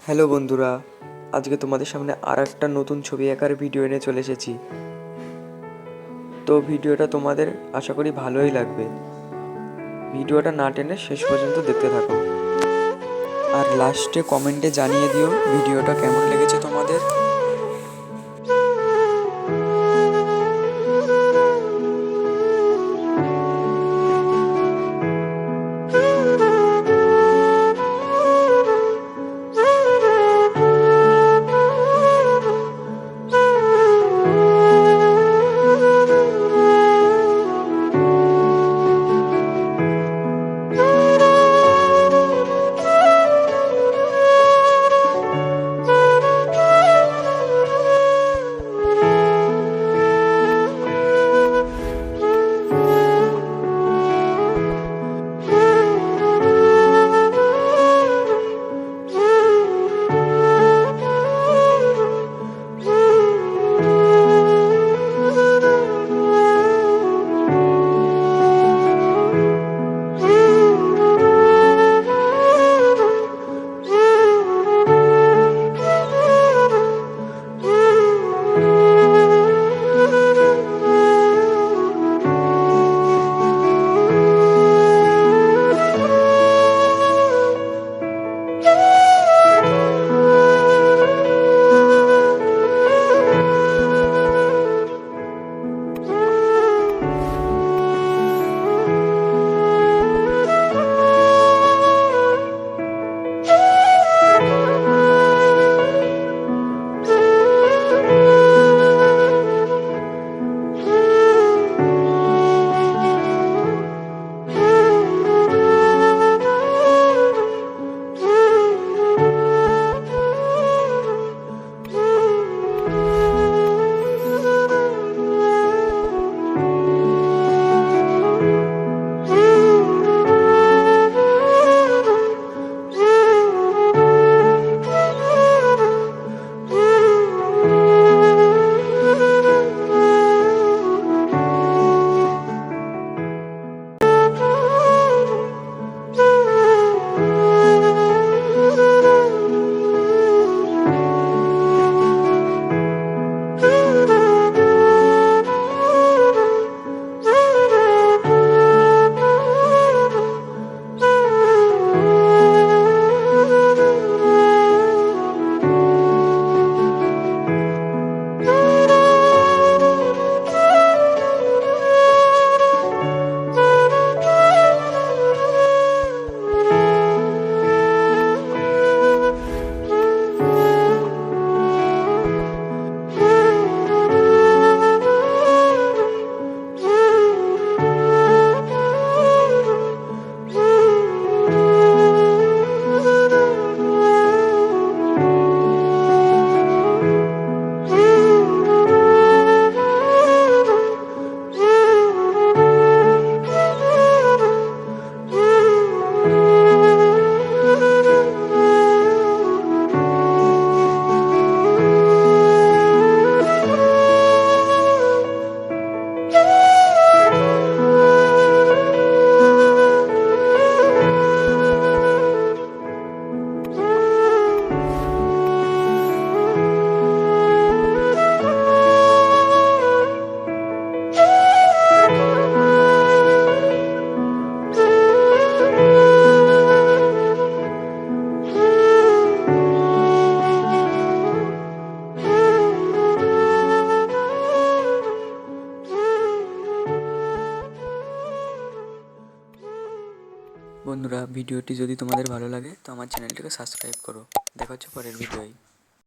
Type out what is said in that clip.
Hello বন্ধুরা, আজকে তোমাদের সামনে আর একটা নতুন ছবি আঁকার ভিডিও এনে চলে এসেছি। তো ভিডিওটা তোমাদের আশা করি ভালোই লাগবে। ভিডিওটা না টেনে শেষ পর্যন্ত দেখতে থাকো, আর লাস্টে কমেন্টে জানিয়ে দিও ভিডিওটা কেমন লেগেছে তোমাদের। বন্ধুরা, ভিডিওটি যদি তোমাদের ভালো লাগে তো আমার চ্যানেলটিকে সাবস্ক্রাইব করো। দেখা হচ্ছে পরের ভিডিওয়।